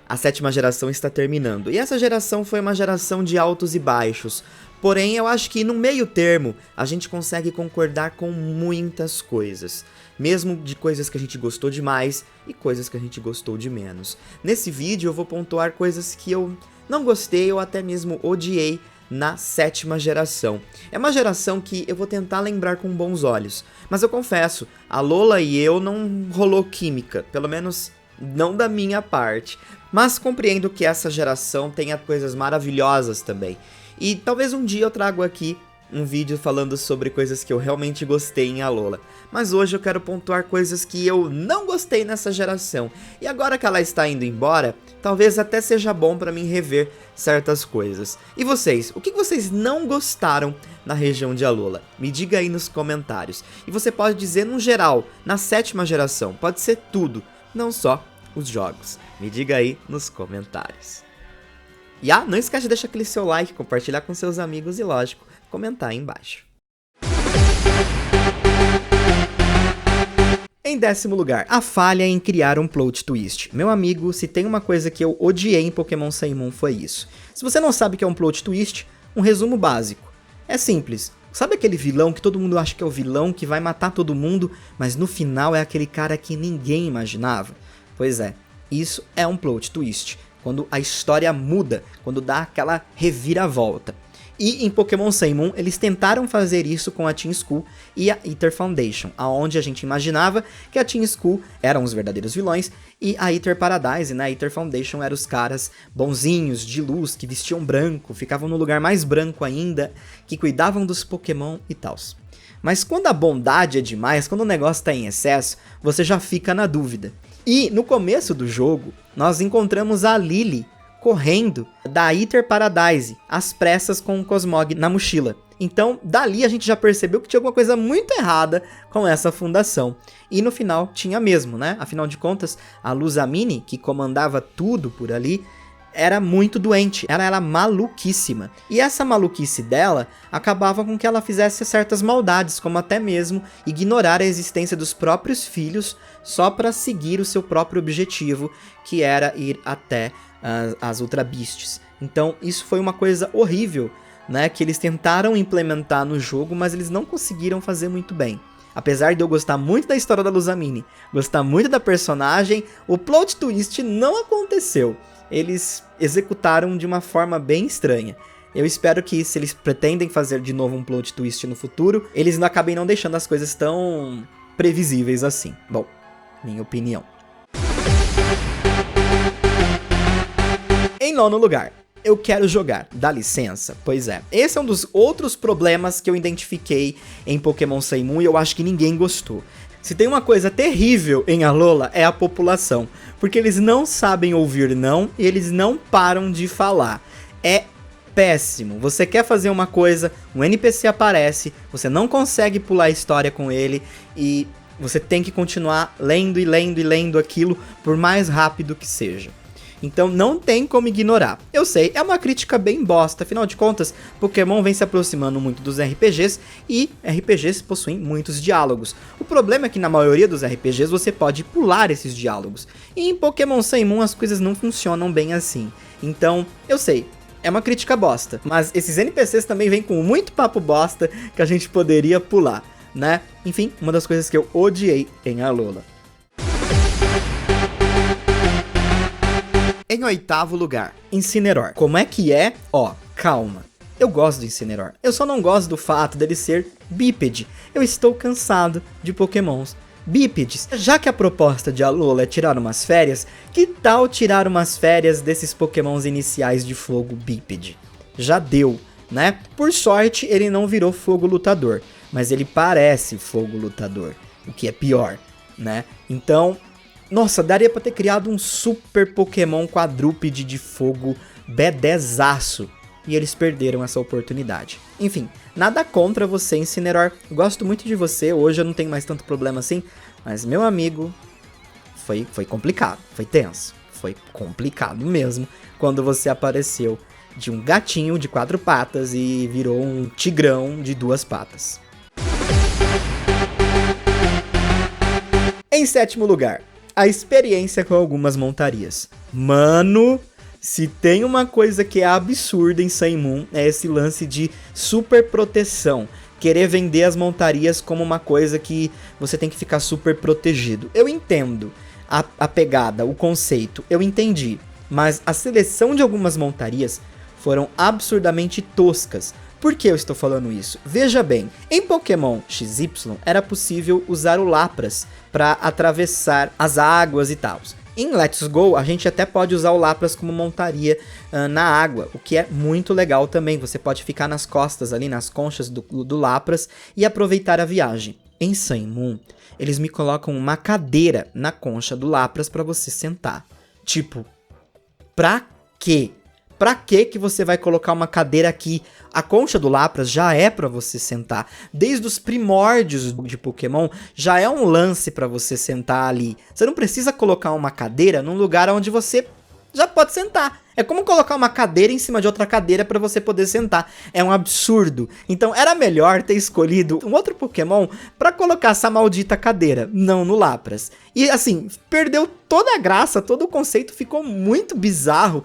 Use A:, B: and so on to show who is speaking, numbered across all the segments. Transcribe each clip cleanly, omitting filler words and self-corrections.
A: a 7ª geração está terminando. E essa geração foi uma geração de altos e baixos. Porém, eu acho que no meio termo, a gente consegue concordar com muitas coisas. Mesmo de coisas que a gente gostou demais e coisas que a gente gostou de menos. Nesse vídeo eu vou pontuar coisas que eu não gostei ou até mesmo odiei na 7ª geração. É uma geração que eu vou tentar lembrar com bons olhos. Mas eu confesso, a Lola e eu não rolou química, pelo menos não da minha parte. Mas compreendo que essa geração tenha coisas maravilhosas também. E talvez um dia eu trago aqui um vídeo falando sobre coisas que eu realmente gostei em Alola. Mas hoje eu quero pontuar coisas que eu não gostei nessa geração. E agora que ela está indo embora, talvez até seja bom para mim rever certas coisas. E vocês, o que vocês não gostaram na região de Alola? Me diga aí nos comentários. E você pode dizer no geral, na 7ª geração, pode ser tudo, não só os jogos. Me diga aí nos comentários. E não esquece de deixar aquele seu like, compartilhar com seus amigos e, lógico, comentar aí embaixo. Em 10º lugar, a falha em criar um plot twist. Meu amigo, se tem uma coisa que eu odiei em Pokémon Sun e Moon foi isso. Se você não sabe o que é um plot twist, um resumo básico. É simples. Sabe aquele vilão que todo mundo acha que é o vilão, que vai matar todo mundo, mas no final é aquele cara que ninguém imaginava? Pois é, isso é um plot twist. Quando a história muda, quando dá aquela reviravolta. E em Pokémon Sun e Moon, eles tentaram fazer isso com a Team School e a Aether Foundation, aonde a gente imaginava que a Team School eram os verdadeiros vilões e a Aether Paradise, né, a Aether Foundation eram os caras bonzinhos, de luz, que vestiam branco, ficavam no lugar mais branco ainda, que cuidavam dos Pokémon e tal. Mas quando a bondade é demais, quando o negócio tá em excesso, você já fica na dúvida. E no começo do jogo, nós encontramos a Lily correndo da Aether Paradise, às pressas com o Cosmog na mochila. Então, dali a gente já percebeu que tinha alguma coisa muito errada com essa fundação. E no final tinha mesmo, né? Afinal de contas, a Luzamine, que comandava tudo por ali, era muito doente, ela era maluquíssima. E essa maluquice dela acabava com que ela fizesse certas maldades, como até mesmo ignorar a existência dos próprios filhos só para seguir o seu próprio objetivo, que era ir até as Ultra Beasts. Então isso foi uma coisa horrível, né, que eles tentaram implementar no jogo, mas eles não conseguiram fazer muito bem. Apesar de eu gostar muito da história da Luzamine, gostar muito da personagem, o plot twist não aconteceu. Eles executaram de uma forma bem estranha. Eu espero que, se eles pretendem fazer de novo um plot twist no futuro, eles não acabem não deixando as coisas tão previsíveis assim. Bom, minha opinião. Em 9º lugar, eu quero jogar, dá licença? Pois é, esse é um dos outros problemas que eu identifiquei em Pokémon Sun e Moon e eu acho que ninguém gostou. Se tem uma coisa terrível em Alola é a população, porque eles não sabem ouvir não e eles não param de falar. É péssimo. Você quer fazer uma coisa, um NPC aparece, você não consegue pular a história com ele e você tem que continuar lendo e lendo e lendo aquilo por mais rápido que seja. Então não tem como ignorar. Eu sei, é uma crítica bem bosta, afinal de contas, Pokémon vem se aproximando muito dos RPGs e RPGs possuem muitos diálogos. O problema é que na maioria dos RPGs você pode pular esses diálogos. E em Pokémon Sun e Moon as coisas não funcionam bem assim. Então, eu sei, é uma crítica bosta, mas esses NPCs também vêm com muito papo bosta que a gente poderia pular, né? Enfim, uma das coisas que eu odiei em Alola. Em 8º lugar, Incineroar. Como é que é? Ó, calma. Eu gosto do Incineroar. Eu só não gosto do fato dele ser bípede. Eu estou cansado de Pokémons bípedes. Já que a proposta de Alola é tirar umas férias, que tal tirar umas férias desses Pokémons iniciais de fogo bípede? Já deu, né? Por sorte, ele não virou fogo lutador, mas ele parece fogo lutador, o que é pior, né? Então, nossa, daria pra ter criado um super Pokémon quadrúpede de fogo B10aço. E eles perderam essa oportunidade. Enfim, nada contra você, Incineroar. Gosto muito de você, hoje eu não tenho mais tanto problema assim. Mas, meu amigo, foi complicado, foi tenso. Foi complicado mesmo quando você apareceu de um gatinho de 4 patas e virou um tigrão de 2 patas. Em 7º lugar, a experiência com algumas montarias. Mano, se tem uma coisa que é absurda em Sun Moon, é esse lance de super proteção. Querer vender as montarias como uma coisa que você tem que ficar super protegido. Eu entendo a pegada, o conceito, eu entendi. Mas a seleção de algumas montarias foram absurdamente toscas. Por que eu estou falando isso? Veja bem, em Pokémon XY era possível usar o Lapras para atravessar as águas e tal. Em Let's Go, a gente até pode usar o Lapras como montaria na água, o que é muito legal também. Você pode ficar nas costas ali, nas conchas do Lapras e aproveitar a viagem. Em Sun Moon, eles me colocam uma cadeira na concha do Lapras para você sentar. Tipo, pra quê? Pra que você vai colocar uma cadeira aqui? A concha do Lapras já é pra você sentar. Desde os primórdios de Pokémon, já é um lance pra você sentar ali. Você não precisa colocar uma cadeira num lugar onde você já pode sentar. É como colocar uma cadeira em cima de outra cadeira pra você poder sentar. É um absurdo. Então era melhor ter escolhido um outro Pokémon pra colocar essa maldita cadeira, não no Lapras. E assim, perdeu toda a graça, todo o conceito, ficou muito bizarro.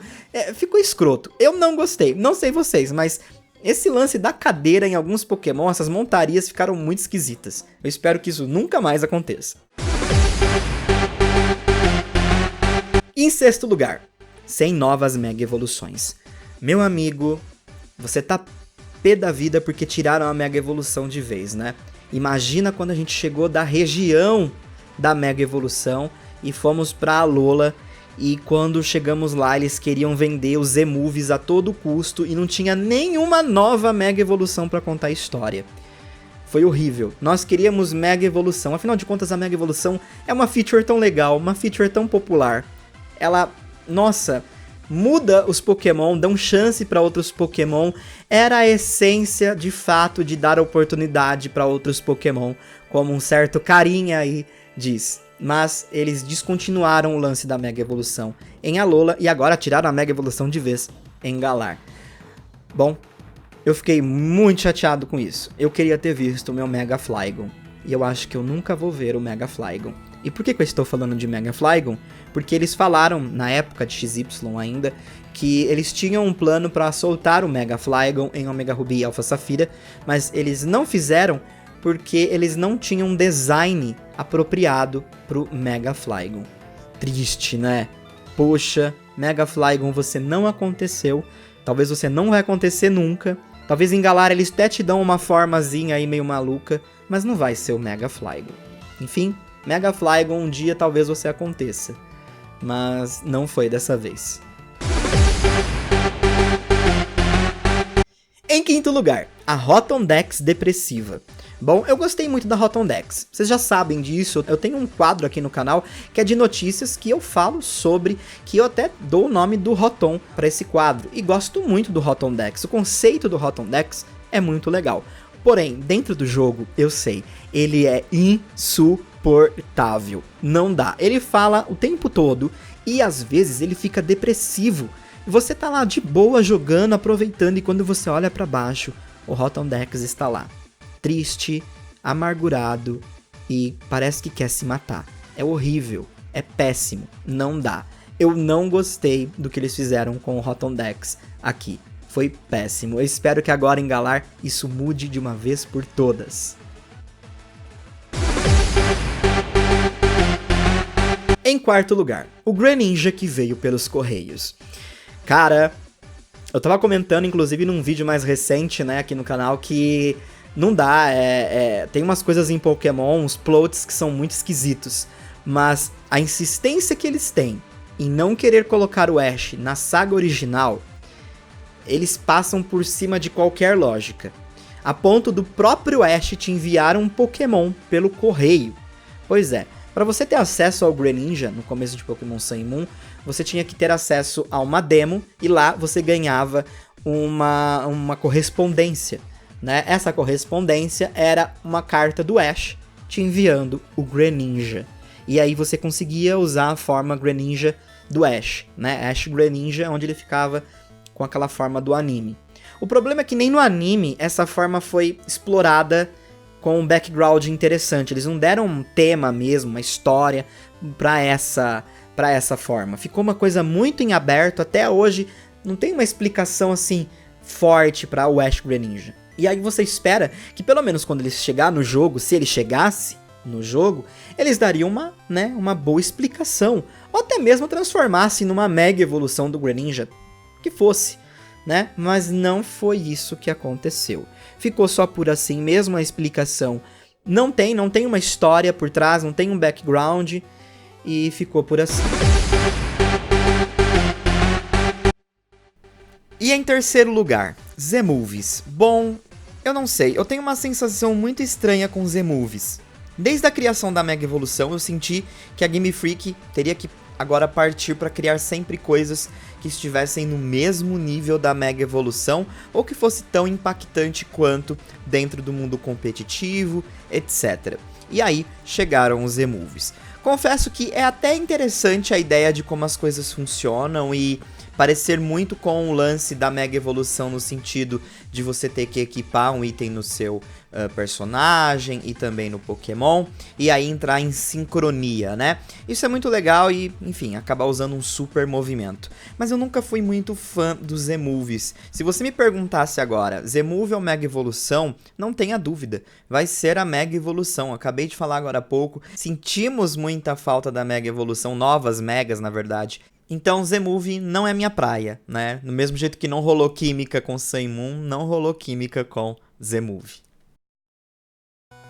A: Ficou escroto. Eu não gostei, não sei vocês, mas esse lance da cadeira em alguns Pokémon, essas montarias ficaram muito esquisitas. Eu espero que isso nunca mais aconteça. Em sexto lugar, sem novas Mega Evoluções. Meu amigo, você tá pé da vida porque tiraram a Mega Evolução de vez, né? Imagina quando a gente chegou da região da Mega Evolução e fomos pra Alola, e quando chegamos lá eles queriam vender os Z-Moves a todo custo e não tinha nenhuma nova Mega Evolução pra contar a história. Foi horrível. Nós queríamos Mega Evolução, afinal de contas a Mega Evolução é uma feature tão legal, uma feature tão popular. Ela, nossa, muda os Pokémon, dão chance para outros Pokémon. Era a essência, de fato, de dar oportunidade para outros Pokémon, como um certo carinha aí diz. Mas eles descontinuaram o lance da Mega Evolução em Alola e agora tiraram a Mega Evolução de vez em Galar. Bom, eu fiquei muito chateado com isso. Eu queria ter visto o meu Mega Flygon. E eu acho que eu nunca vou ver o Mega Flygon. E por que eu estou falando de Mega Flygon? Porque eles falaram, na época de XY ainda, que eles tinham um plano para soltar o Mega Flygon em Omega Ruby e Alpha Safira, mas eles não fizeram porque eles não tinham um design apropriado pro Mega Flygon. Triste, né? Poxa, Mega Flygon você não aconteceu, talvez você não vai acontecer nunca, talvez em Galar eles até te dão uma formazinha aí meio maluca, mas não vai ser o Mega Flygon. Enfim, Mega Flygon um dia talvez você aconteça, mas não foi dessa vez. Em quinto lugar, a Rotom Dex depressiva. Bom, eu gostei muito da Rotom Dex, vocês já sabem disso, eu tenho um quadro aqui no canal que é de notícias que eu falo sobre, que eu até dou o nome do Rotom para esse quadro, e gosto muito do Rotom Dex, o conceito do Rotom Dex é muito legal. Porém, dentro do jogo, eu sei, ele é insuportável, não dá, ele fala o tempo todo e às vezes ele fica depressivo. Você tá lá de boa jogando, aproveitando, e quando você olha pra baixo, o Rotom Dex está lá, triste, amargurado e parece que quer se matar. É horrível, é péssimo, não dá. Eu não gostei do que eles fizeram com o Rotom Dex aqui. Foi péssimo. Eu espero que agora em Galar isso mude de uma vez por todas. Em quarto lugar, o Greninja que veio pelos Correios. Cara, eu tava comentando inclusive num vídeo mais recente, né, aqui no canal, que não dá, tem umas coisas em Pokémon, uns plots que são muito esquisitos, mas a insistência que eles têm em não querer colocar o Ash na saga original, eles passam por cima de qualquer lógica, a ponto do próprio Ash te enviar um Pokémon pelo correio. Pois é, para você ter acesso ao Greninja no começo de Pokémon Sun e Moon, você tinha que ter acesso a uma demo e lá você ganhava uma correspondência, né? Essa correspondência era uma carta do Ash te enviando o Greninja. E aí você conseguia usar a forma Greninja do Ash, né? Ash Greninja, onde ele ficava com aquela forma do anime. O problema é que nem no anime essa forma foi explorada com um background interessante. Eles não deram um tema mesmo, uma história pra essa forma. Ficou uma coisa muito em aberto, até hoje não tem uma explicação assim forte pra o Ash Greninja. E aí você espera que pelo menos quando ele chegar no jogo, se ele chegasse no jogo, eles dariam uma boa explicação, ou até mesmo transformasse numa mega evolução do Greninja, que fosse, né? Mas não foi isso que aconteceu. Ficou só por assim mesmo a explicação. Não tem uma história por trás, não tem um background, e ficou por assim. E em terceiro lugar, Z-Movies. Bom, eu não sei, eu tenho uma sensação muito estranha com Z-Movies. Desde a criação da Mega Evolução, eu senti que a Game Freak teria que agora partir para criar sempre coisas que estivessem no mesmo nível da Mega Evolução ou que fosse tão impactante quanto dentro do mundo competitivo, etc. E aí chegaram os Z-Movies. Confesso que é até interessante a ideia de como as coisas funcionam e parecer muito com o lance da Mega Evolução no sentido de você ter que equipar um item no seu personagem e também no Pokémon, e aí entrar em sincronia, né? Isso é muito legal e, enfim, acabar usando um super movimento. Mas eu nunca fui muito fã dos Z-Movies. Se você me perguntasse agora, Z-Move ou Mega Evolução, não tenha dúvida, vai ser a Mega Evolução. Acabei de falar agora há pouco, sentimos muita falta da Mega Evolução, novas Megas, na verdade. Então Z-Move não é minha praia, né? Do mesmo jeito que não rolou química com Sun Moon, não rolou química com Z-Move.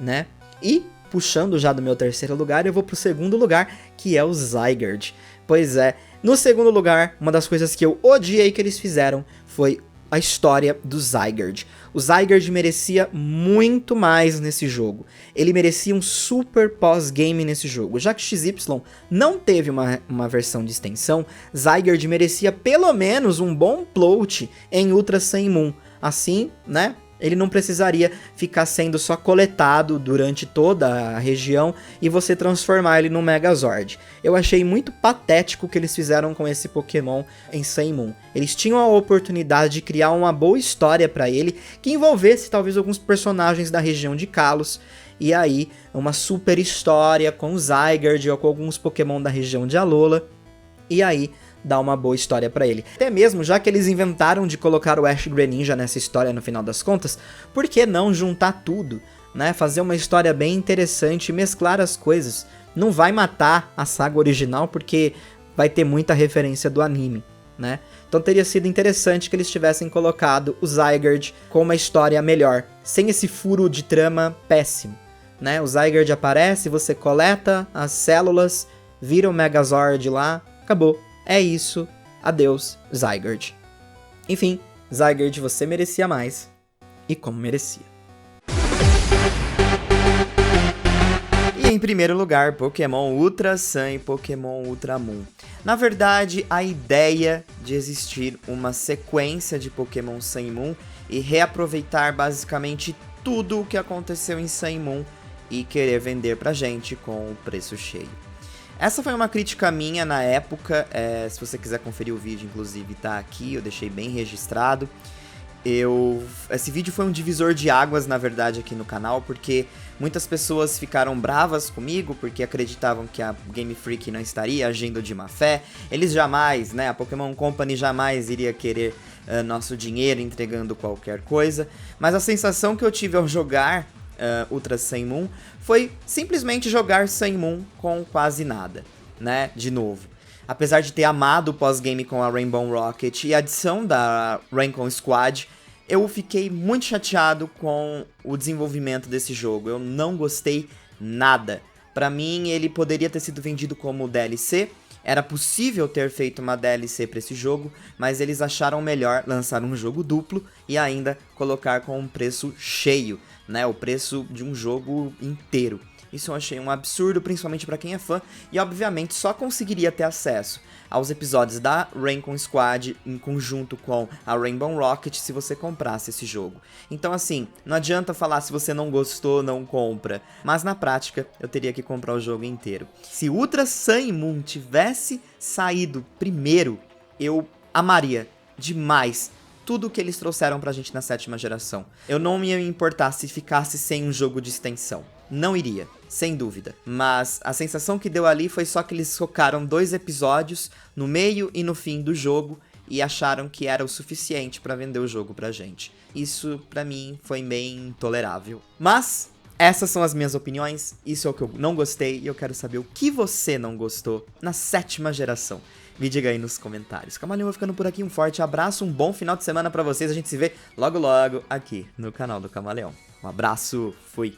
A: Né? E, puxando já do meu terceiro lugar, eu vou pro segundo lugar, que é o Zygarde. Pois é, no segundo lugar, uma das coisas que eu odiei que eles fizeram foi a história do Zygarde. O Zygarde merecia muito mais nesse jogo. Ele merecia um super pós-game nesse jogo. Já que XY não teve uma versão de extensão, Zygarde merecia pelo menos um bom plot em Ultra Sun Moon. Assim, né? Ele não precisaria ficar sendo só coletado durante toda a região e você transformar ele num Megazord. Eu achei muito patético o que eles fizeram com esse Pokémon em Sun Moon. Eles tinham a oportunidade de criar uma boa história para ele, que envolvesse talvez alguns personagens da região de Kalos, e aí uma super história com o Zygarde ou com alguns Pokémon da região de Alola, e aí dar uma boa história pra ele. Até mesmo, já que eles inventaram de colocar o Ash Greninja nessa história no final das contas, por que não juntar tudo, né? Fazer uma história bem interessante e mesclar as coisas. Não vai matar a saga original, porque vai ter muita referência do anime, né? Então teria sido interessante que eles tivessem colocado o Zygarde com uma história melhor, sem esse furo de trama péssimo, né? O Zygarde aparece, você coleta as células, vira o Megazord lá, acabou. É isso, adeus, Zygarde. Enfim, Zygarde, você merecia mais, e como merecia. E em primeiro lugar, Pokémon Ultra Sun e Pokémon Ultra Moon. Na verdade, a ideia de existir uma sequência de Pokémon Sun e Moon e reaproveitar basicamente tudo o que aconteceu em Sun e Moon e querer vender pra gente com o preço cheio. Essa foi uma crítica minha na época, se você quiser conferir o vídeo, inclusive, tá aqui, eu deixei bem registrado. Esse vídeo foi um divisor de águas, na verdade, aqui no canal, porque muitas pessoas ficaram bravas comigo, porque acreditavam que a Game Freak não estaria agindo de má fé. Eles jamais, né, a Pokémon Company jamais iria querer nosso dinheiro entregando qualquer coisa. Mas a sensação que eu tive ao jogar Ultra Sun Moon foi simplesmente jogar Sun Moon com quase nada, né, de novo. Apesar de ter amado o pós-game com a Rainbow Rocket e a adição da Rancon Squad, eu fiquei muito chateado com o desenvolvimento desse jogo. Eu não gostei nada. Pra mim, ele poderia ter sido vendido como DLC. Era possível ter feito uma DLC para esse jogo, mas eles acharam melhor lançar um jogo duplo e ainda colocar com um preço cheio, né? O preço de um jogo inteiro. Isso eu achei um absurdo, principalmente para quem é fã, e obviamente só conseguiria ter acesso aos episódios da Rancon Squad em conjunto com a Rainbow Rocket se você comprasse esse jogo. Então assim, não adianta falar se você não gostou, não compra, mas na prática eu teria que comprar o jogo inteiro. Se Ultra Sun Moon tivesse saído primeiro, eu amaria demais tudo que eles trouxeram pra gente na 7ª geração. Eu não me ia importar se ficasse sem um jogo de extensão. Não iria, sem dúvida. Mas a sensação que deu ali foi só que eles focaram 2 episódios no meio e no fim do jogo e acharam que era o suficiente pra vender o jogo pra gente. Isso, pra mim, foi bem intolerável. Mas essas são as minhas opiniões, isso é o que eu não gostei e eu quero saber o que você não gostou na 7ª geração. Me diga aí nos comentários. Camaleão vai ficando por aqui, um forte abraço, um bom final de semana pra vocês, a gente se vê logo logo aqui no canal do Camaleão. Um abraço, fui!